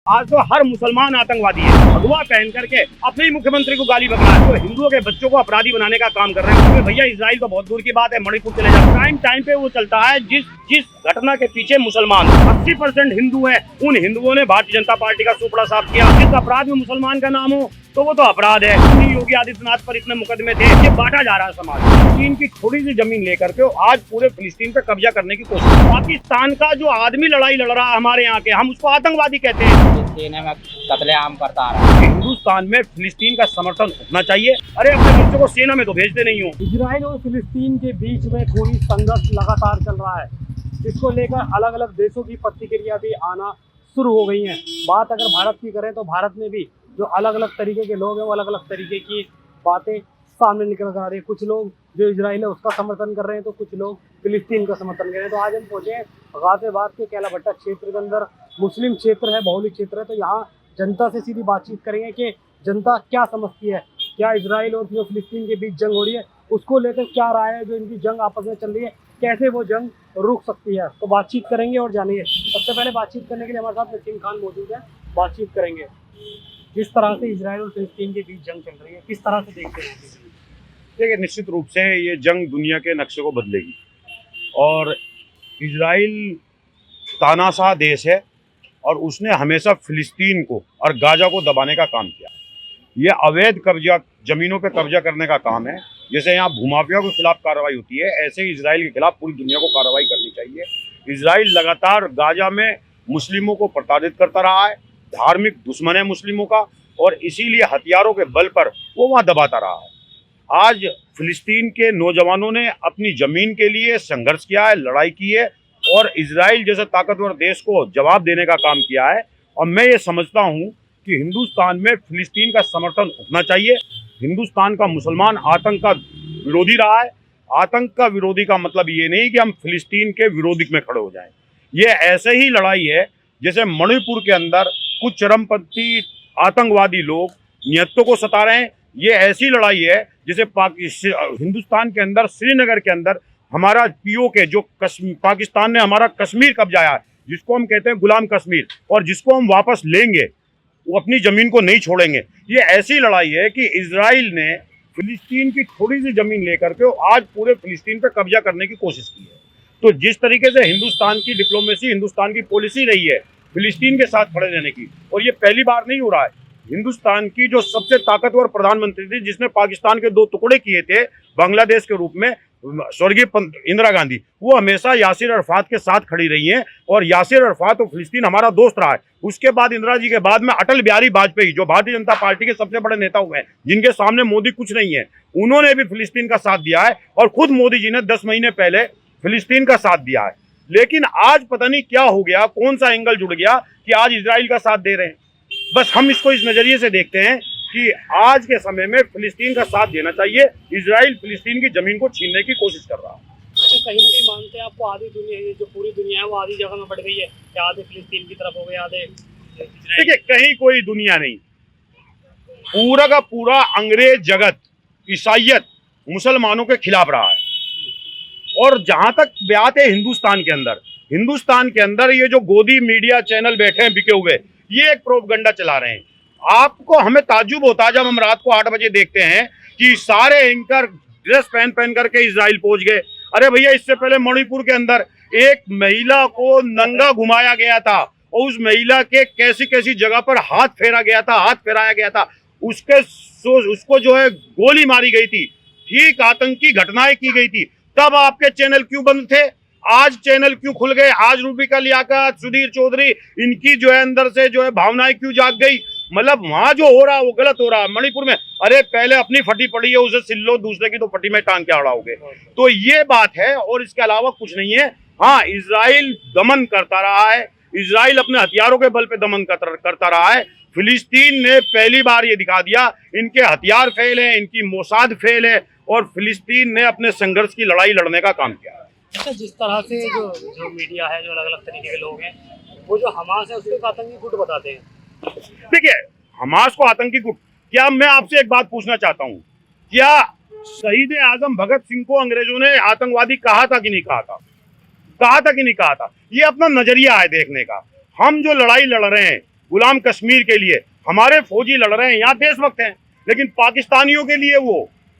आज तो हर मुसलमान आतंकवादी है। भगवा पहन करके अपने ही मुख्यमंत्री को गाली बक रहा है, तो हिंदुओं के बच्चों को अपराधी बनाने का काम कर रहे हैं। क्योंकि भैया इजराइल तो बहुत दूर की बात है, मणिपुर चले जाओ, टाइम पे वो चलता है। जिस घटना के पीछे मुसलमान 80% हिंदू है, उन हिंदुओं ने भारतीय जनता पार्टी का सुपड़ा साफ किया। जिस अपराध में मुसलमान का नाम हो तो वो तो अपराध है। योगी आदित्यनाथ पर इतने मुकदमे थे, ये बांटा जा रहा है समाज। फिलिस्तीन की थोड़ी सी जमीन लेकर के आज पूरे फिलिस्तीन पे कब्जा करने की कोशिश। पाकिस्तान का जो आदमी लड़ाई लड़ रहा है हमारे यहाँ के, हम उसको आतंकवादी कहते हैं। में कत्लेआम करता आ रहा है। हिंदुस्तान में फिलिस्तीन का समर्थन होना चाहिए। अरे अपने बच्चों को सेना में तो भेजते नहीं हो। इजराइल और फिलिस्तीन के बीच में खूनी संघर्ष लगातार चल रहा है, जिसको लेकर अलग अलग देशों की प्रतिक्रिया भी आना शुरू हो गई है। बात अगर भारत की करें तो भारत में भी जो अलग अलग तरीके के लोग हैं वो अलग अलग तरीके की बातें सामने निकल कर आ रही है। कुछ लोग जो इजराइल है उसका समर्थन कर रहे हैं, तो कुछ लोग फिलिस्तीन का समर्थन कर रहे हैं। तो आज हम पहुंचे हैं गाजियाबाद के कैला भट्टा क्षेत्र के अंदर। मुस्लिम क्षेत्र है, बहुलिक क्षेत्र है, तो यहाँ जनता से सीधी बातचीत करेंगे कि जनता क्या समझती है, क्या इजराइल और जो फिलिस्तीन के बीच जंग हो रही है उसको लेकर क्या राय है, जो इनकी जंग आपस में चल रही है कैसे वो जंग रुक सकती है। तो बातचीत करेंगे और जानिए। सबसे पहले बातचीत करने के लिए हमारे साथ नसीम खान मौजूद है, बातचीत करेंगे। जिस तरह से इजराइल और फिलिस्तीन के बीच जंग चल रही है, किस तरह से देखते हैं? देखिए, निश्चित रूप से ये जंग दुनिया के नक्शे को बदलेगी। और इजराइल तानाशाह देश है और उसने हमेशा फिलिस्तीन को और गाजा को दबाने का काम किया। ये अवैध कब्जा, जमीनों पे कब्जा करने का काम है। जैसे यहाँ भूमाफिया के खिलाफ कार्रवाई होती है, ऐसे ही इजराइल के खिलाफ पूरी दुनिया को कार्रवाई करनी चाहिए। इजराइल लगातार गाजा में मुस्लिमों को प्रताड़ित करता रहा है, धार्मिक दुश्मन है मुस्लिमों का, और इसीलिए हथियारों के बल पर वो वहाँ दबाता रहा है। आज फिलिस्तीन के नौजवानों ने अपनी जमीन के लिए संघर्ष किया है, लड़ाई की है, और इजराइल जैसे ताकतवर देश को जवाब देने का काम किया है। और मैं ये समझता हूँ कि हिंदुस्तान में फिलिस्तीन का समर्थन उठना चाहिए। हिंदुस्तान का मुसलमान आतंक का विरोधी रहा है। आतंक का विरोधी का मतलब ये नहीं कि हम फिलिस्तीन के विरोधी में खड़े हो जाएं। ये ऐसे ही लड़ाई है जैसे मणिपुर के अंदर कुछ चरमपंथी आतंकवादी लोग निहत्तों को सता रहे हैं। ये ऐसी लड़ाई है जैसे हिंदुस्तान के अंदर श्रीनगर के अंदर हमारा पीओके जो पाकिस्तान ने हमारा कश्मीर कब्जाया है, जिसको हम कहते हैं गुलाम कश्मीर, और जिसको हम वापस लेंगे, वो अपनी ज़मीन को नहीं छोड़ेंगे। ये ऐसी लड़ाई है कि इजराइल ने फिलिस्तीन की थोड़ी सी ज़मीन लेकर के आज पूरे फिलिस्तीन पे कब्जा करने की कोशिश की है। तो जिस तरीके से हिंदुस्तान की डिप्लोमेसी, हिंदुस्तान की पॉलिसी रही है फिलिस्तीन के साथ खड़े रहने की, और ये पहली बार नहीं हो रहा है। हिंदुस्तान की जो सबसे ताकतवर प्रधानमंत्री थी, जिसने पाकिस्तान के 2 टुकड़े किए थे बांग्लादेश के रूप में, स्वर्गीय इंदिरा गांधी, वो हमेशा यासिर अरफात के साथ खड़ी रही हैं। और यासिर अरफात और फिलिस्तीन हमारा दोस्त रहा है। उसके बाद इंदिरा जी के बाद में अटल बिहारी वाजपेयी, जो भारतीय जनता पार्टी के सबसे बड़े नेता हुए हैं, जिनके सामने मोदी कुछ नहीं है, उन्होंने भी फिलिस्तीन का साथ दिया है। और खुद मोदी जी ने 10 महीने पहले फिलिस्तीन का साथ दिया है। लेकिन आज पता नहीं क्या हो गया, कौन सा एंगल जुड़ गया कि आज इजराइल का साथ दे रहे हैं। बस हम इसको इस नजरिए से देखते हैं कि आज के समय में फिलिस्तीन का साथ देना चाहिए। इजराइल फिलिस्तीन की जमीन को छीनने की कोशिश कर रहा है। अच्छा, कहीं ना कहीं मानते हैं आपको आधी दुनिया, ये जो पूरी दुनिया है वो आधी जगह में बढ़ गई है, कि आधे फिलिस्तीन की तरफ हो गए, आधे इजराइल। देखिए, कहीं कोई दुनिया नहीं, पूरा का पूरा अंग्रेज जगत, ईसाइयत मुसलमानों के खिलाफ रहा है। और जहां तक बात है हिंदुस्तान के अंदर ये जो गोदी मीडिया चैनल बैठे हैं बिके हुए, ये एक प्रोपगंडा चला रहे हैं। आपको हमें ताज्जुब होता है जब हम रात को 8 बजे देखते हैं कि सारे एंकर ड्रेस पहन करके इजराइल पहुंच गए। अरे भैया, इससे पहले मणिपुर के अंदर एक महिला को नंगा घुमाया गया था, और उस महिला के कैसी कैसी जगह पर हाथ फेराया गया था, उसको जो है गोली मारी गई थी। ठीक आतंकी घटनाएं की गई थी। तब आपके चैनल क्यों बंद थे? आज चैनल क्यों खुल गए? आज रूबिका लियाकत, सुधीर चौधरी, इनकी जो है अंदर से जो है भावनाएं क्यों जाग गई? मतलब वहां जो हो रहा है वो गलत हो रहा है। मणिपुर में अरे पहले अपनी फटी पड़ी है, उसे सिल लो, दूसरे की तो फटी में टांग के अड़ाओगे। तो ये बात है, और इसके अलावा कुछ नहीं है। हाँ, इजराइल दमन करता रहा है, इजराइल अपने हथियारों के बल पे दमन करता रहा है। फिलिस्तीन ने पहली बार ये दिखा दिया, इनके हथियार फेल है, इनकी मोसाद फेल है, और फिलिस्तीन ने अपने संघर्ष की लड़ाई लड़ने का काम किया। अच्छा, जिस तरह से जो मीडिया है, जो अलग अलग तरीके के लोग हैं, वो जो हमास है उसको आतंकी गुट बताते हैं। देखिए, हमास को आतंकी गुट, क्या मैं आपसे एक बात पूछना चाहता हूँ, क्या शहीद आजम भगत सिंह को अंग्रेजों ने आतंकवादी कहा था कि नहीं कहा था? कहा था कि नहीं कहा था? ये अपना नजरिया है देखने का। हम जो लड़ाई लड़ रहे हैं गुलाम कश्मीर के लिए हमारे फौजी लड़ रहे हैं, यहाँ देशभक्त हैं, लेकिन पाकिस्तानियों के लिए वो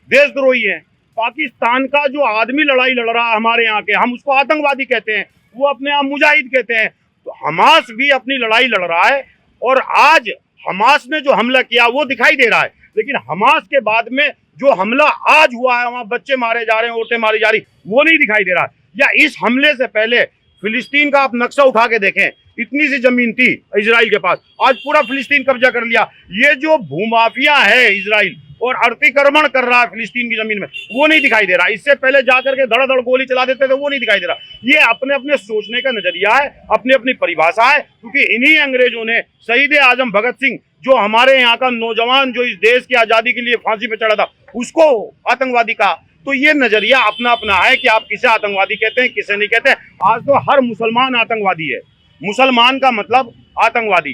देशद्रोही हैं। पाकिस्तान का जो आदमी लड़ाई लड़ रहा है हमारे यहाँ के, हम उसको आतंकवादी कहते हैं, वो अपने आप मुजाहिद कहते हैं। तो हमास भी अपनी लड़ाई लड़ रहा है, और आज हमास ने जो हमला किया वो दिखाई दे रहा है, लेकिन हमास के बाद में जो हमला आज हुआ है, वहां बच्चे मारे जा रहे हैं, औरतें मारी जा रही, वो नहीं दिखाई दे रहा है। या इस हमले से पहले फिलिस्तीन का आप नक्शा उठा के देखें, इतनी सी जमीन थी इजराइल के पास, आज पूरा फिलिस्तीन कब्जा कर लिया। ये जो भूमाफिया है इजराइल और अतिक्रमण कर रहा है फिलिस्तीन की जमीन में, वो नहीं दिखाई दे रहा। इससे पहले जाकर के धड़ाधड़ गोली चला देते थे, वो नहीं दिखाई दे रहा। ये अपने अपने सोचने का नजरिया है, अपनी अपनी परिभाषा है, क्योंकि इन्हीं अंग्रेजों ने शहीद आजम भगत सिंह, जो हमारे यहाँ का नौजवान जो इस देश की आजादी के लिए फांसी पे चढ़ा था, उसको आतंकवादी कहा। तो ये नजरिया अपना अपना है कि आप किसे आतंकवादी कहते हैं, किसे नहीं कहते हैं। आज तो हर मुसलमान आतंकवादी है। मुसलमान का मतलब आतंकवादी,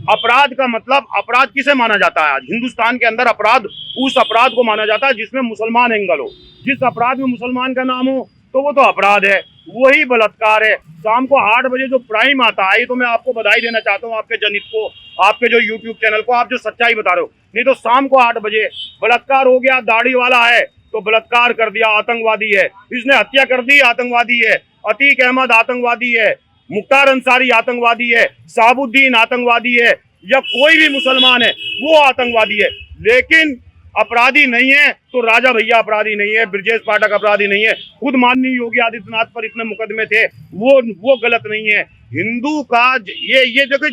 अपराध का मतलब, अपराध किसे माना जाता है आज हिंदुस्तान के अंदर? अपराध उस अपराध को माना जाता है जिसमें मुसलमान एंगल हो। जिस अपराध में मुसलमान का नाम हो तो वो तो अपराध है, वही बलात्कार है। शाम को 8 बजे जो प्राइम आता है, तो मैं आपको बधाई देना चाहता हूँ, आपके जनित को, आपके जो यूट्यूब चैनल को, आप जो सच्चाई बता रहे हो। नहीं तो शाम को 8 बजे बलात्कार हो गया, दाढ़ी वाला है तो बलात्कार कर दिया, आतंकवादी है, इसने हत्या कर दी, आतंकवादी है, अतीक अहमद आतंकवादी है, मुख्तार अंसारी आतंकवादी है, साबुद्दीन आतंकवादी है, या कोई भी मुसलमान है वो आतंकवादी है। लेकिन अपराधी नहीं है तो राजा भैया अपराधी नहीं है, ब्रजेश पाठक अपराधी नहीं है, खुद माननीय योगी आदित्यनाथ पर इतने मुकदमे थे, वो गलत नहीं है। हिंदू का ये जगह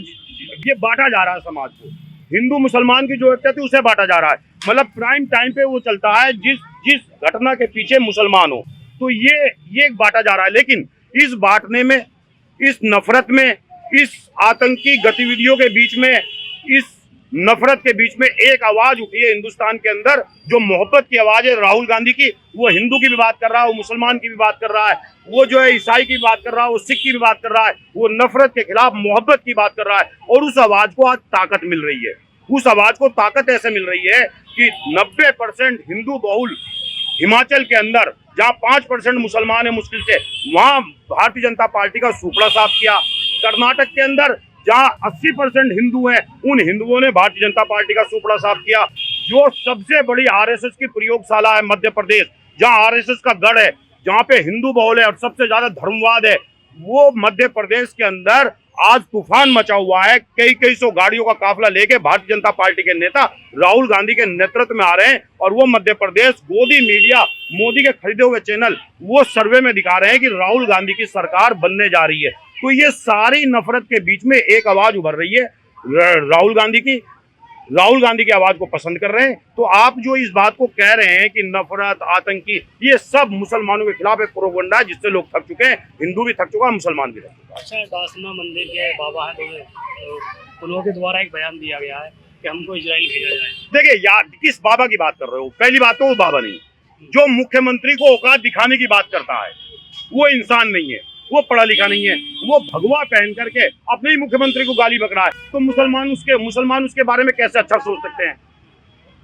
ये बांटा जा रहा है समाज को, हिंदू मुसलमान की जो एकता थी उसे बांटा जा रहा है। मतलब प्राइम टाइम पे वो चलता है जिस घटना के पीछे मुसलमान हो, तो ये बांटा जा रहा है। लेकिन इस बांटने में, इस नफरत में, इस आतंकी गतिविधियों के बीच में, इस नफरत के बीच में एक आवाज उठी है हिंदुस्तान के अंदर, जो मोहब्बत की आवाज है राहुल गांधी की। वो हिंदू की भी बात कर रहा है, वो मुसलमान की भी बात कर रहा है, वो जो है ईसाई की बात कर रहा है, वो सिख की भी बात कर रहा है, वो नफरत के खिलाफ मोहब्बत की बात कर रहा है। और उस आवाज को आज ताकत मिल रही है। उस आवाज को ताकत ऐसे मिल रही है कि 90% हिंदू बहुल हिमाचल के अंदर, जहाँ 5% मुसलमान है मुश्किल से, वहाँ भारतीय जनता पार्टी का सुपड़ा साफ किया। कर्नाटक के अंदर जहाँ 80% हिंदू हैं, उन हिंदुओं ने भारतीय जनता पार्टी का सुपड़ा साफ किया। जो सबसे बड़ी आरएसएस की प्रयोगशाला है मध्य प्रदेश, जहाँ आरएसएस का गढ़ है, जहाँ पे हिंदू बहुल है और सबसे ज्यादा धर्मवाद है, वो मध्य प्रदेश के अंदर आज तूफान मचा हुआ है। कई सौ गाड़ियों का काफिला लेके भारतीय जनता पार्टी के नेता राहुल गांधी के नेतृत्व में आ रहे हैं, और वो मध्य प्रदेश गोदी मीडिया, मोदी के खरीदे हुए चैनल, वो सर्वे में दिखा रहे हैं कि राहुल गांधी की सरकार बनने जा रही है। तो ये सारी नफरत के बीच में एक आवाज उभर रही है राहुल गांधी की आवाज को पसंद कर रहे हैं। तो आप जो इस बात को कह रहे हैं कि नफरत, आतंकी, ये सब मुसलमानों के खिलाफ एक प्रोपेगेंडा है जिससे लोग थक चुके हैं। हिंदू भी थक चुका है, मुसलमान भी थक चुका है। अच्छा, दासना मंदिर के बाबा हैं, तो उनके द्वारा एक बयान दिया गया है कि हमको इजराइल भेजा जाए। देखिए यार, किस बाबा की बात कर रहे हो? पहली बात तो वो बाबा नहीं, जो मुख्यमंत्री को औकात दिखाने की बात करता है वो इंसान नहीं है, वो पढ़ा लिखा नहीं है, वो भगवा पहन करके अपने ही मुख्यमंत्री को गाली बक रहा है। तो मुसलमान उसके बारे में कैसे अच्छा सोच सकते हैं?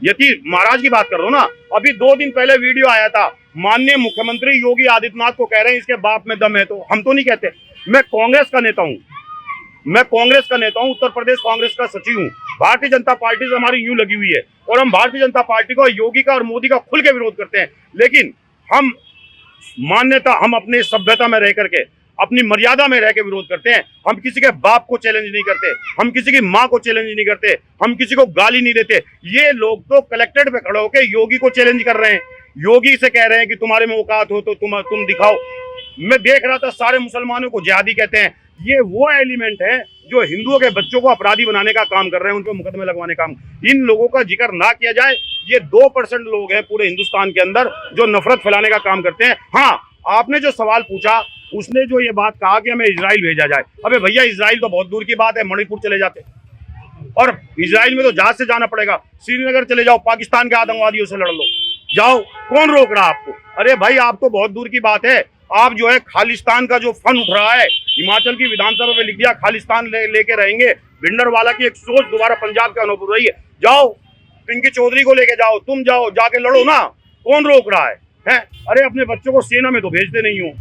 यति महाराज की बात कर रहा हूं ना, अभी 2 दिन पहले वीडियो आया था, माननीय मुख्यमंत्री योगी आदित्यनाथ को कह रहे हैं इसके बाप में दम है। तो हम तो नहीं कहते, मैं कांग्रेस का नेता हूं, उत्तर प्रदेश कांग्रेस का सचिव हूं। भारतीय जनता पार्टी से हमारी यूं लगी हुई है, और हम भारतीय जनता पार्टी को, योगी का और मोदी का खुल के विरोध करते हैं। लेकिन हम अपने सभ्यता में रह करके, अपनी मर्यादा में रह के विरोध करते हैं। हम किसी के बाप को चैलेंज नहीं करते, हम किसी की माँ को चैलेंज नहीं करते, हम किसी को गाली नहीं देते। ये लोग तो कलेक्टेड पे खड़े होकर योगी को चैलेंज कर रहे हैं, योगी से कह रहे हैं कि तुम्हारे में औकात हो तो तुम दिखाओ। मैं देख रहा था, सारे मुसलमानों को जिहादी कहते हैं। ये वो एलिमेंट है जो हिंदुओं के बच्चों को अपराधी बनाने का काम कर रहे हैं, उन पर मुकदमे लगवाने का काम। इन लोगों का जिक्र ना किया जाए। ये 2% लोग हैं पूरे हिंदुस्तान के अंदर जो नफरत फैलाने का काम करते हैं। हाँ, आपने जो सवाल पूछा, उसने जो ये बात कहा कि हमें इजराइल भेजा जाए, अबे भैया इजराइल तो बहुत दूर की बात है, मणिपुर चले जाते, और इजराइल में तो जहाज से जाना पड़ेगा। श्रीनगर चले जाओ, पाकिस्तान के आतंकवादियों से लड़ लो, जाओ, कौन रोक रहा आपको? अरे भाई, आप तो बहुत दूर की बात है। आप जो है खालिस्तान का जो फन उठ रहा है, हिमाचल की विधानसभा में लिख दिया खालिस्तान लेके रहेंगे। भिंडरवाला की एक सोच दोबारा पंजाब के अनूप रही है। जाओ, पिंकी चौधरी को लेके जाओ, तुम जाओ, जाके लड़ो ना, कौन रोक रहा है? अरे अपने बच्चों को सेना में तो भेजते नहीं हो।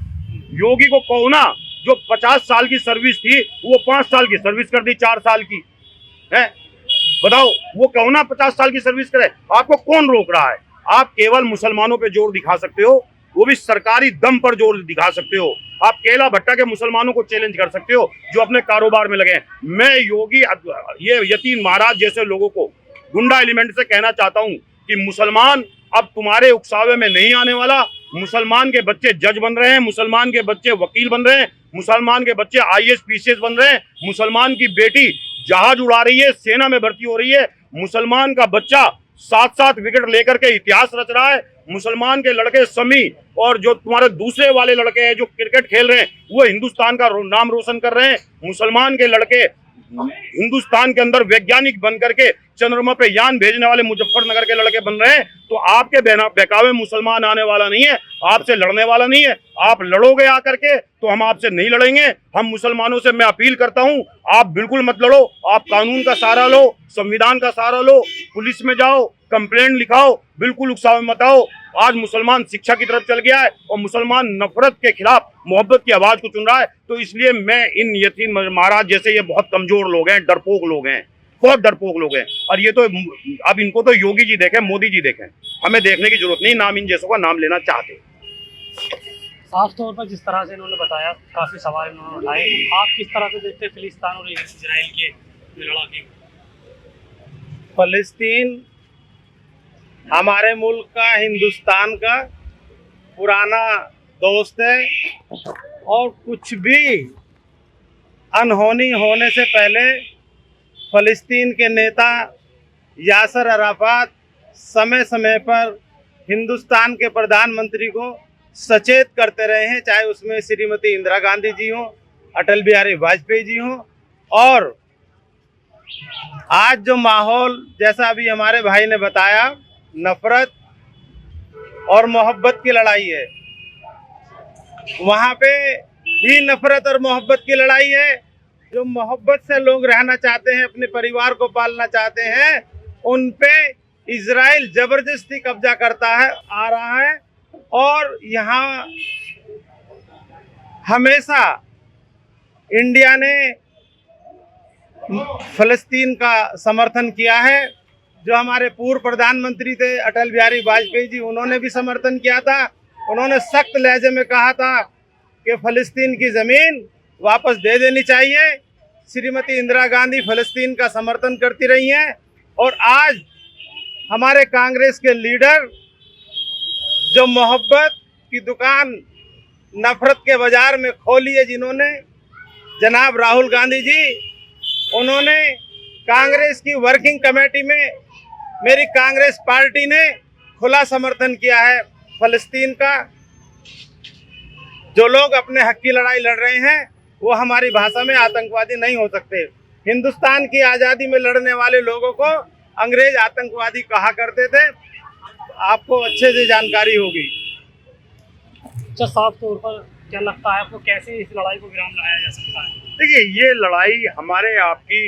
योगी को कहो ना, जो 50 साल की सर्विस थी वो 5 साल की सर्विस कर दी, 4 साल की। है? बताओ, वो क्यों ना 50 साल की सर्विस करे? आपको कौन रोक रहा है? आप केवल मुसलमानों पे जोर दिखा सकते हो, वो भी सरकारी दम पर जोर दिखा सकते हो। आप केला भट्टा के मुसलमानों को चैलेंज कर सकते हो जो अपने कारोबार में लगे हैं। मैं योगी ये यतीन महाराज जैसे लोगों को, गुंडा एलिमेंट से कहना चाहता हूं कि मुसलमान अब तुम्हारे उकसावे में नहीं आने वाला। मुसलमान के बच्चे जज बन रहे हैं, मुसलमान के बच्चे वकील बन रहे हैं, मुसलमान के बच्चे IAS PCS बन रहे हैं, मुसलमान की बेटी जहाज उड़ा रही है, सेना में भर्ती हो रही है, मुसलमान का बच्चा 7-7 विकेट लेकर के इतिहास रच रहा है, मुसलमान के लड़के समी और जो तुम्हारे दूसरे वाले लड़के हैं जो क्रिकेट खेल रहे हैं वो हिंदुस्तान का नाम रोशन कर रहे हैं। मुसलमान के लड़के हिंदुस्तान के अंदर वैज्ञानिक बन करके चंद्रमा पे यान भेजने वाले मुजफ्फरनगर के लड़के बन रहे हैं। तो आपके बहकावे मुसलमान आने वाला नहीं है, आपसे लड़ने वाला नहीं है। आप लड़ोगे आकर के तो हम आपसे नहीं लड़ेंगे। हम मुसलमानों से मैं अपील करता हूं, आप बिल्कुल मत लड़ो, आप कानून का सहारा लो, संविधान का सहारा लो, पुलिस में जाओ, कंप्लेंट लिखाओ, बिल्कुल उकसावे मत आओ। आज मुसलमान शिक्षा की तरफ चल गया है और मुसलमान नफरत के खिलाफ मोहब्बत की आवाज को चुन रहा है। तो इसलिए मैं इन यतीम महाराज जैसे ये बहुत कमजोर लोग हैं, डरपोक लोग हैं, बहुत डरपोक लोग हैं। और ये तो अब इनको तो योगी जी देखें, मोदी जी देखें, हमें देखने की जरूरत नहीं। नाम इन जैसों का नाम लेना चाहते। साफ तौर पर जिस तरह से इन्होंने बताया, काफी सवाल इन्होंने उठाए, आप किस तरह से देखते हैं फिलिस्तीन और इजराइल के लड़ाई? फलस्तीन हमारे मुल्क का, हिंदुस्तान का पुराना दोस्त है और कुछ भी अनहोनी होने से पहले फलस्तीन के नेता यासर अराफात समय समय पर हिंदुस्तान के प्रधानमंत्री को सचेत करते रहे हैं, चाहे उसमें श्रीमती इंदिरा गांधी जी हों, अटल बिहारी वाजपेयी जी हों। और आज जो माहौल, जैसा अभी हमारे भाई ने बताया, नफरत और मोहब्बत की लड़ाई है, वहाँ पे भी नफरत और मोहब्बत की लड़ाई है। जो मोहब्बत से लोग रहना चाहते हैं, अपने परिवार को पालना चाहते हैं, उन पे इजराइल जबरदस्ती कब्जा करता है आ रहा है। और यहाँ हमेशा इंडिया ने फलस्तीन का समर्थन किया है। जो हमारे पूर्व प्रधानमंत्री थे अटल बिहारी वाजपेयी जी, उन्होंने भी समर्थन किया था। उन्होंने सख्त लहजे में कहा था कि फलस्तीन की ज़मीन वापस दे देनी चाहिए। श्रीमती इंदिरा गांधी फलस्तीन का समर्थन करती रही हैं। और आज हमारे कांग्रेस के लीडर जो मोहब्बत की दुकान नफरत के बाजार में खोली है जिन्होंने, जनाब राहुल गांधी जी, उन्होंने कांग्रेस की वर्किंग कमेटी में, मेरी कांग्रेस पार्टी ने खुला समर्थन किया है फलस्तीन का। जो लोग अपने हक की लड़ाई लड़ रहे हैं वो हमारी भाषा में आतंकवादी नहीं हो सकते। हिंदुस्तान की आज़ादी में लड़ने वाले लोगों को अंग्रेज आतंकवादी कहा करते थे, आपको अच्छे से जानकारी होगी। अच्छा, साफ तौर पर क्या लगता है आपको, कैसे इस लड़ाई को विराम लगाया जा सकता है? देखिए, ये लड़ाई हमारे आपकी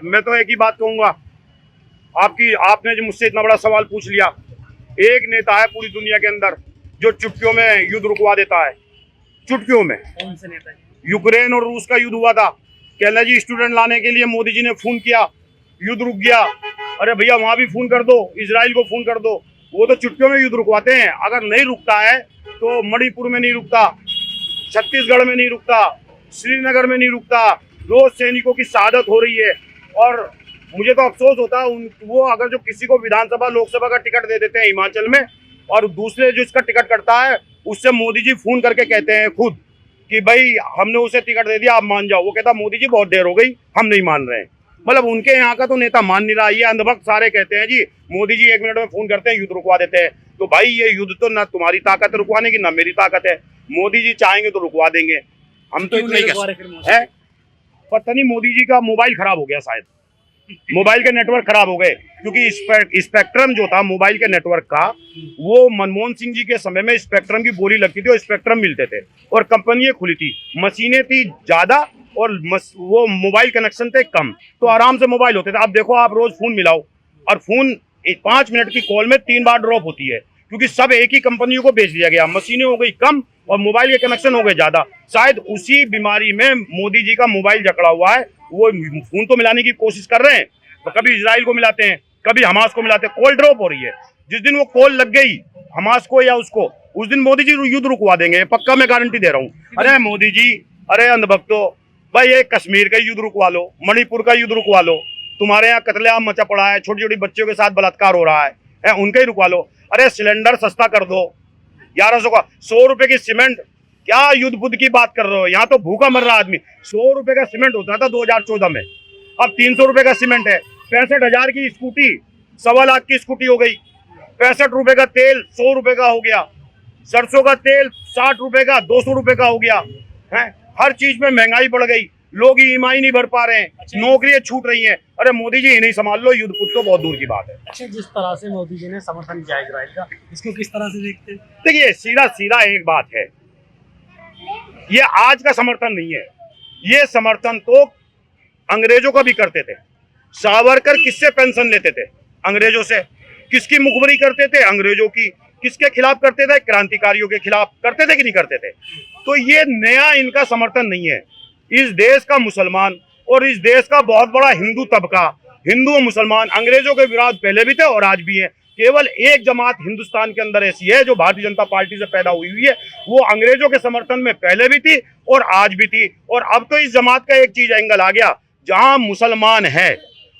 मैं तो एक ही बात कहूँगा, आपने जो मुझसे इतना बड़ा सवाल पूछ लिया, एक नेता है पूरी दुनिया के अंदर जो चुटकियों में युद्ध रुकवा देता है, चुटकियों में। कौन से नेता? यूक्रेन और रूस का युद्ध हुआ था, कहला जी स्टूडेंट लाने के लिए मोदी जी ने फोन किया, युद्ध रुक गया। अरे भैया, वहां भी फोन कर दो, इजराइल को फोन कर दो। वो तो चुटकियों में युद्ध रुकवाते हैं। अगर नहीं रुकता है तो मणिपुर में नहीं रुकता, छत्तीसगढ़ में नहीं रुकता, श्रीनगर में नहीं रुकता। रोज सैनिकों की शहादत हो रही है। और मुझे तो अफसोस होता है वो अगर जो किसी को विधानसभा लोकसभा का टिकट दे देते हैं हिमाचल में, और दूसरे जो इसका टिकट करता है उससे मोदी जी फोन करके कहते हैं खुद कि भाई हमने उसे टिकट दे दिया, आप मान जाओ। वो कहता मोदी जी बहुत देर हो गई, हम नहीं मान रहे हैं। मतलब उनके यहाँ का तो नेता मान नहीं रहा। ये अंधभक्त सारे कहते हैं जी मोदी जी 1 मिनट में फोन करते हैं, युद्ध रुकवा देते हैं। तो भाई ये युद्ध तो ना तुम्हारी ताकत है रुकवाने की, ना मेरी ताकत है। मोदी जी चाहेंगे तो रुकवा देंगे, हम तो इतना ही है। पता नहीं, मोदी जी का मोबाइल खराब हो गया शायद, मोबाइल के नेटवर्क खराब हो गए, क्योंकि स्पेक्ट्रम जो था मोबाइल के नेटवर्क का, वो मनमोहन सिंह जी के समय में स्पेक्ट्रम की बोली लगती थी और स्पेक्ट्रम मिलते थे और कंपनियां खुली थी, मशीनें थी ज्यादा और वो मोबाइल कनेक्शन थे कम, तो आराम से मोबाइल होते थे। अब देखो, आप रोज फोन मिलाओ और फोन 5 मिनट की कॉल में 3 बार ड्रॉप होती है, क्योंकि सब एक ही कंपनियों को बेच दिया गया। मशीनें हो गई कम और मोबाइल के कनेक्शन हो गए ज्यादा। शायद उसी बीमारी में मोदी जी का मोबाइल जकड़ा हुआ है, वो खून तो मिलाने की कोशिश कर रहे हैं, तो कभी इजराइल को मिलाते हैं, कभी हमास को मिलाते हैं। कॉल ड्रॉप हो रही है। जिस दिन वो कॉल लग गई हमास को या उसको, उस दिन मोदी जी युद्ध रुकवा देंगे, पक्का मैं गारंटी दे रहा हूँ। अरे मोदी जी, अरे अंधभक्तों, भाई ये कश्मीर का युद्ध रुकवा लो, मणिपुर का युद्ध रुकवा लो, तुम्हारे यहाँ कत्लेआम मचा पड़ा है, छोटी छोटी बच्चों के साथ बलात्कार हो रहा है, उनका ही रुकवा लो। अरे सिलेंडर सस्ता कर दो, 1100 का, 100 रुपए की सीमेंट, क्या युद्ध बुद्ध की बात कर रहे हो? यहाँ तो भूखा मर रहा आदमी। 100 रुपए का सीमेंट होता था 2014 में, अब 300 रुपए का सीमेंट है। 65,000 की स्कूटी 1.25 लाख की स्कूटी हो गई। 65 रुपए का तेल 100 रुपए का हो गया। सरसों का तेल 60 रुपए का 200 रुपए का हो गया है। हर चीज में महंगाई बढ़ गई, लोग ईएमआई नहीं भर पा रहे हैं, नौकरियां छूट रही हैं। अरे मोदी जी इन्हें संभाल लो, युद्ध पुत तो बहुत दूर की बात है। अच्छा, जिस तरह से मोदी जी ने समर्थन किया इजराइल का, इसको किस तरह से देखते हैं? देखिए सीधा सीधा एक बात है, ये आज का समर्थन नहीं है, ये समर्थन तो अंग्रेजों का भी करते थे। सावरकर किससे पेंशन लेते थे? अंग्रेजों से। किसकी मुखबरी करते थे? अंग्रेजों की। किसके खिलाफ करते थे? क्रांतिकारियों के खिलाफ। करते थे कि नहीं करते थे? तो ये नया इनका समर्थन नहीं है। इस देश का मुसलमान और इस देश का बहुत बड़ा हिंदू तबका, हिंदू और मुसलमान अंग्रेजों के विरोध पहले भी थे और आज भी है। केवल एक जमात हिंदुस्तान के अंदर ऐसी है जो भारतीय जनता पार्टी से पैदा हुई है, वो अंग्रेजों के समर्थन में पहले भी थी और आज भी थी। और अब तो इस जमात का एक चीज एंगल आ गया, जहां मुसलमान है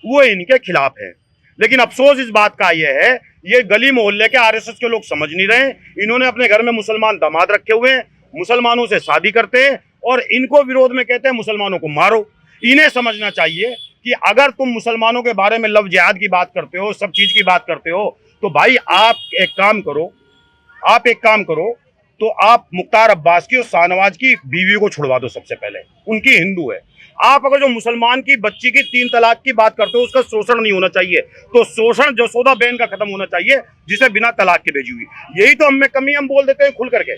वो इनके खिलाफ है। लेकिन अफसोस इस बात का यह है, ये गली मोहल्ले के आरएसएस के लोग समझ नहीं रहे। इन्होंने अपने घर में मुसलमान दामाद रखे हुए हैं, मुसलमानों से शादी करते हैं और इनको विरोध में कहते हैं मुसलमानों को मारो। इन्हें समझना चाहिए कि अगर तुम मुसलमानों के बारे में लव जिहाद की बात करते हो, सब चीज की बात करते हो, तो भाई आप एक काम करो, तो आप मुख्तार अब्बास की और शाहनवाज की बीवी को छुड़वा दो। सबसे पहले उनकी हिंदू है। आप अगर जो मुसलमान की बच्ची की 3 तलाक की बात करते हो, उसका शोषण नहीं होना चाहिए, तो शोषण जसोदा बहन का खत्म होना चाहिए, जिसे बिना तलाक के भेजी हुई। यही तो हमें कमी हम बोल देते हैं खुल करके।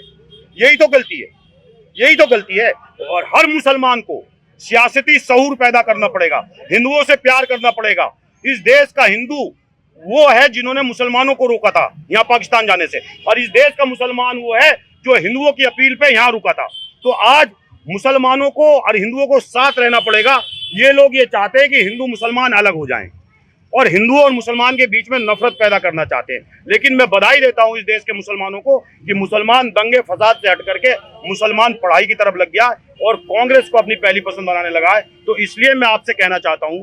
यही तो गलती है। और हर मुसलमान को सियासती शऊर पैदा करना पड़ेगा, हिंदुओं से प्यार करना पड़ेगा। इस देश का हिंदू वो है जिन्होंने मुसलमानों को रोका था यहाँ पाकिस्तान जाने से, और इस देश का मुसलमान वो है जो हिंदुओं की अपील पे यहाँ रुका था। तो आज मुसलमानों को और हिंदुओं को साथ रहना पड़ेगा। ये लोग ये चाहते हैं कि हिंदू मुसलमान अलग हो जाएं और हिंदुओं और मुसलमान के बीच में नफरत पैदा करना चाहते हैं। लेकिन मैं बधाई देता हूं इस देश के मुसलमानों को कि मुसलमान दंगे फसाद से हट करके मुसलमान पढ़ाई की तरफ लग गया और कांग्रेस को अपनी पहली पसंद बनाने लगा है। तो इसलिए मैं आपसे कहना चाहता हूं,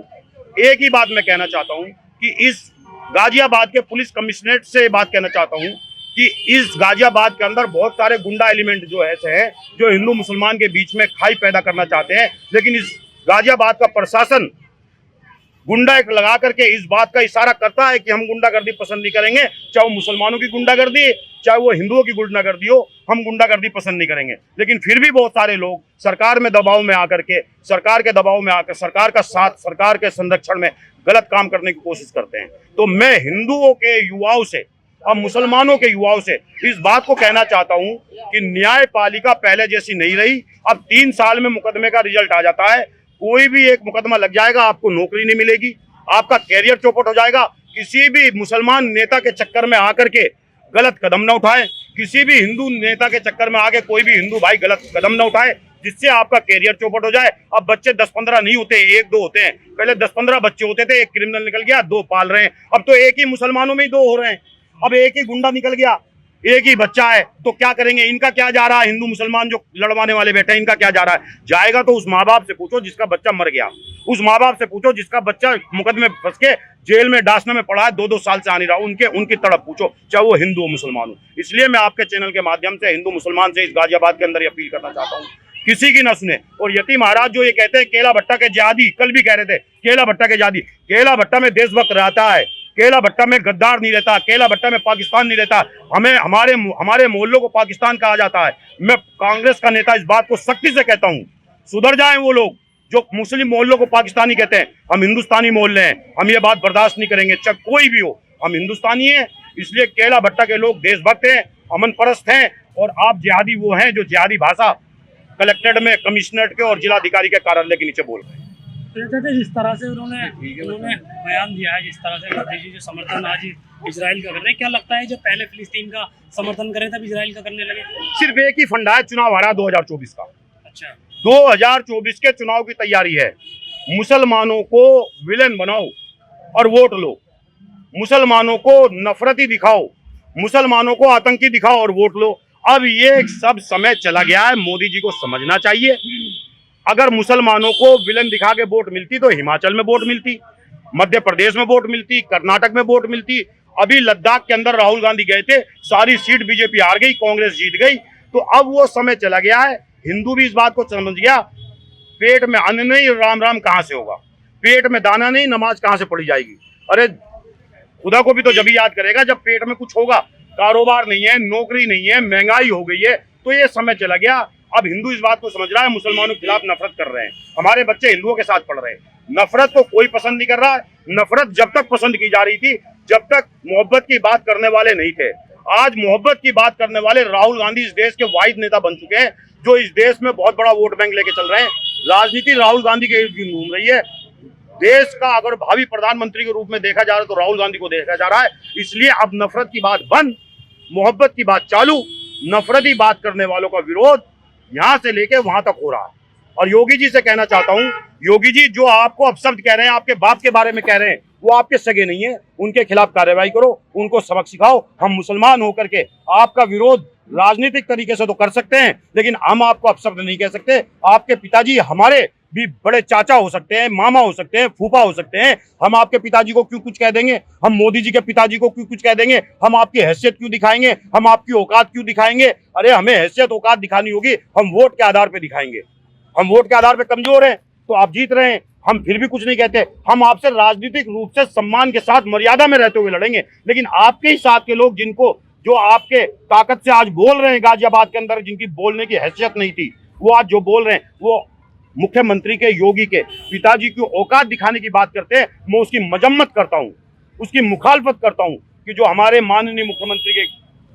एक ही बात मैं कहना चाहता हूं कि इस गाजियाबाद के पुलिस कमिश्नरेट से बात कहना चाहता हूं कि इस गाजियाबाद के अंदर बहुत सारे गुंडा एलिमेंट जो ऐसे हैं जो हिंदू मुसलमान के बीच में खाई पैदा करना चाहते हैं। लेकिन इस गाजियाबाद का प्रशासन गुंडा एक लगा करके इस बात का इशारा करता है कि हम गुंडागर्दी पसंद नहीं करेंगे, चाहे वो मुसलमानों की गुंडागर्दी, चाहे वो हिंदुओं की गुंडागर्दी हो, हम गुंडागर्दी पसंद नहीं करेंगे। लेकिन फिर भी बहुत सारे लोग सरकार में दबाव में आकर के, सरकार के दबाव में आकर, सरकार का साथ, सरकार के संरक्षण में गलत काम करने की कोशिश करते हैं। तो मैं हिंदुओं के युवाओं से और मुसलमानों के युवाओं से इस बात को कहना चाहता हूं कि न्यायपालिका पहले जैसी नहीं रही। अब 3 साल में मुकदमे का रिजल्ट आ जाता है। कोई भी एक मुकदमा लग जाएगा, आपको नौकरी नहीं मिलेगी, आपका कैरियर चौपट हो जाएगा। किसी भी मुसलमान नेता के चक्कर में आकर के गलत कदम न उठाए, किसी भी हिंदू नेता के चक्कर में आके कोई भी हिंदू भाई गलत कदम न उठाए जिससे आपका कैरियर चौपट हो जाए। अब बच्चे 10-15 नहीं होते, 1-2 होते हैं। पहले 10-15 बच्चे होते थे, एक क्रिमिनल निकल गया, 2 पाल रहे हैं। अब तो एक ही मुसलमानों में ही 2 हो रहे हैं। अब एक ही गुंडा निकल गया, एक ही बच्चा है, तो क्या करेंगे? इनका क्या जा रहा है? हिंदू मुसलमान जो लड़वाने वाले बैठे हैं, इनका क्या जा रहा है? जाएगा तो उस माँ बाप से पूछो जिसका बच्चा मर गया, उस माँ बाप से पूछो जिसका बच्चा मुकदमे में फंस के जेल में डांसने में पड़ा है, 2-2 साल से आ नहीं रहा, उनकी तड़प पूछो, चाहे वो हिंदू मुसलमान हो। इसलिए मैं आपके चैनल के माध्यम से हिंदू मुसलमान से इस गाजियाबाद के अंदर अपील करना चाहता हूँ, किसी की न सुने। और यतीम महाराज जो ये कहते हैं केला भट्टा के जिहादी, कल भी कह रहे थे केला भट्टा के जिहादी, केला भट्टा में देशभक्त रहता है, केला भट्टा में गद्दार नहीं रहता, केला भट्टा में पाकिस्तान नहीं रहता। हमें हमारे मोहल्लों को पाकिस्तान कहा जाता है। मैं कांग्रेस का नेता इस बात को सख्ती से कहता हूं, सुधर जाएं वो लोग जो मुस्लिम मोहल्लों को पाकिस्तानी कहते हैं। हम हिंदुस्तानी मोहल्ले हैं, हम ये बात बर्दाश्त नहीं करेंगे, चाहे कोई भी हो, हम हिंदुस्तानी हैं। इसलिए केला भट्टा के लोग देशभक्त हैं, अमन परस्त हैं, और आप जिहादी वो हैं जो जिहादी भाषा कलेक्ट्रेट में कमिश्नरेट के और जिलाधिकारी के कार्यालय के नीचे बोल रहे हैं। जिस तरह से उन्होंने बयान दिया है, जिस तरह से मोदी जी जो समर्थन आज इजराइल का कर रहे हैं, क्या लगता है जो पहले फिलिस्तीन का समर्थन करे तब इजराइल का करने लगे? सिर्फ एक ही फंडा है, चुनाव आ रहा 2024 का। अच्छा, 2024 के चुनाव की तैयारी है। मुसलमानों को विलेन बनाओ और वोट लो, मुसलमानों को नफरती दिखाओ, मुसलमानों को आतंकी दिखाओ और वोट लो। अब ये सब समय चला गया है, मोदी जी को समझना चाहिए। अगर मुसलमानों को विलन दिखा के वोट मिलती तो हिमाचल में वोट मिलती, मध्य प्रदेश में वोट मिलती, कर्नाटक में वोट मिलती। अभी लद्दाख के अंदर राहुल गांधी गए थे, सारी सीट बीजेपी हार गई, कांग्रेस जीत गई। तो अब वो समय चला गया है। हिंदू भी इस बात को समझ गया, पेट में अन्न नहीं राम राम कहां से होगा, पेट में दाना नहीं नमाज कहां से पढ़ी जाएगी। अरे खुदा को भी तो जब याद करेगा जब पेट में कुछ होगा। कारोबार नहीं है, नौकरी नहीं है, महंगाई हो गई है, तो ये समय चला गया। अब हिंदू इस बात को समझ रहा है, मुसलमानों के खिलाफ नफरत कर रहे हैं। हमारे बच्चे हिंदुओं के साथ पढ़ रहे हैं। नफरत को कोई पसंद नहीं कर रहा है। नफरत जब तक पसंद की जा रही थी जब तक मोहब्बत की बात करने वाले नहीं थे। आज मोहब्बत की बात करने वाले राहुल गांधी इस देश के वाहिद नेता बन चुके हैं, जो इस देश में बहुत बड़ा वोट बैंक लेके चल रहे हैं। राजनीति राहुल गांधी के इर्द गिर्द घूम रही है। देश का अगर भावी प्रधानमंत्री के रूप में देखा जा रहा है तो राहुल गांधी को देखा जा रहा है। इसलिए अब नफरत की बात बंद, मोहब्बत की बात चालू। नफरती बात करने वालों का विरोध यहां से लेके वहां तक हो रहा है। और योगी जी से कहना चाहता हूं, योगी जी जो आपको अपशब्द कह रहे हैं, आपके बाप के बारे में कह रहे हैं, वो आपके सगे नहीं है। उनके खिलाफ कार्रवाई करो, उनको सबक सिखाओ। हम मुसलमान होकर के आपका विरोध राजनीतिक तरीके से तो कर सकते हैं, लेकिन हम आपको अपशब्द नहीं कह सकते। आपके पिताजी हमारे भी बड़े चाचा हो सकते हैं, मामा हो सकते हैं, फूफा हो सकते हैं। हम आपके पिताजी को क्यों कुछ कह देंगे? हम मोदी जी के पिताजी को क्यों कुछ कह देंगे? हम आपकी हैसियत क्यों दिखाएंगे? हम आपकी औकात क्यों दिखाएंगे? अरे हमें हैसियत औकात दिखानी होगी, हम वोट के आधार पर दिखाएंगे। हम वोट के आधार पर कमजोर हैं तो आप जीत रहे हैं, हम फिर भी कुछ नहीं कहते। हम आपसे राजनीतिक रूप से सम्मान के साथ मर्यादा में रहते हुए लड़ेंगे। लेकिन आपके ही साथ के लोग जो आपके ताकत से आज बोल रहे हैं गाजियाबाद के अंदर, जिनकी बोलने की हैसियत नहीं थी, वो आज जो बोल रहे हैं, वो मुख्यमंत्री के, योगी के पिताजी की औकात दिखाने की बात करते हैं। मैं उसकी मजम्मत करता हूं, उसकी मुखालफत करता हूं कि जो हमारे माननीय मुख्यमंत्री के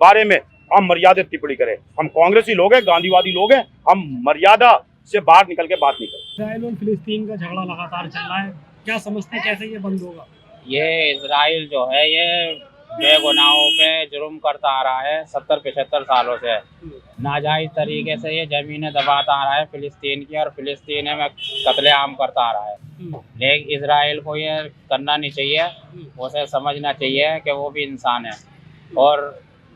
बारे में हम मर्यादित टिप्पणी करें। हम कांग्रेसी लोग हैं, गांधीवादी लोग हैं, हम मर्यादा से बाहर निकल के बात नहीं करते। इसराइल और फिलिस्तीन का झगड़ा लगातार चल रहा है, क्या समझते हैं कैसे ये बंद होगा? ये इजराइल जो है ये बेगुनाहों पे जुर्म करता आ रहा है 70-75 सालों से। नाजायज तरीके से ये ज़मीनें दबाता आ रहा है फिलिस्तीन की, और फिलिस्तीन में कत्लेआम करता आ रहा है। लेकिन इजराइल को ये करना नहीं चाहिए, उसे समझना चाहिए कि वो भी इंसान है और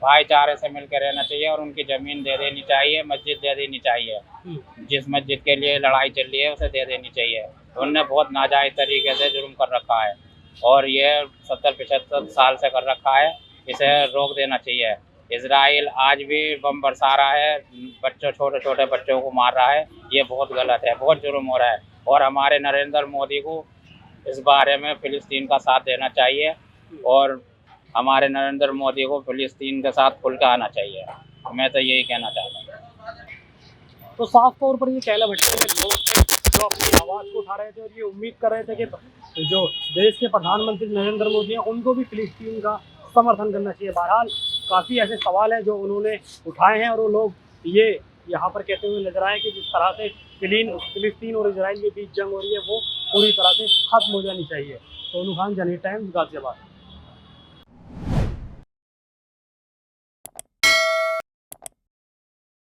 भाईचारे से मिलकर रहना चाहिए, और उनकी ज़मीन दे देनी चाहिए, मस्जिद दे देनी चाहिए। जिस मस्जिद के लिए लड़ाई चल रही है उसे दे देनी चाहिए। उनने बहुत नाजायज तरीके से जुर्म कर रखा है और ये 70-75 साल से कर रखा है, इसे रोक देना चाहिए। इजराइल आज भी बम बरसा रहा है, छोटे छोटे बच्चों को मार रहा है, ये बहुत गलत है, बहुत जुर्म हो रहा है। और हमारे नरेंद्र मोदी को इस बारे में फिलिस्तीन का साथ देना चाहिए, और हमारे नरेंद्र मोदी को फिलिस्तीन के साथ खुल के आना चाहिए। मैं तो यही कहना चाहता हूँ। तो साफ तौर पर ये कहला भट्टे के लोग थे जो अपनी आवाज़ को उठा रहे थे और ये उम्मीद कर रहे थे कि जो देश के प्रधानमंत्री नरेंद्र मोदी हैं उनको भी फिलिस्तीन का समर्थन करना चाहिए। बहरहाल काफ़ी ऐसे सवाल हैं जो उन्होंने उठाए हैं और वो लोग ये यहाँ पर कहते हुए नजर आए कि जिस तरह से फिलिस्तीन और इजराइल के बीच जंग हो रही है वो पूरी तरह से खत्म हो जानी चाहिए। सोनू खान, जनहित टाइम्स, गाजियाबाद।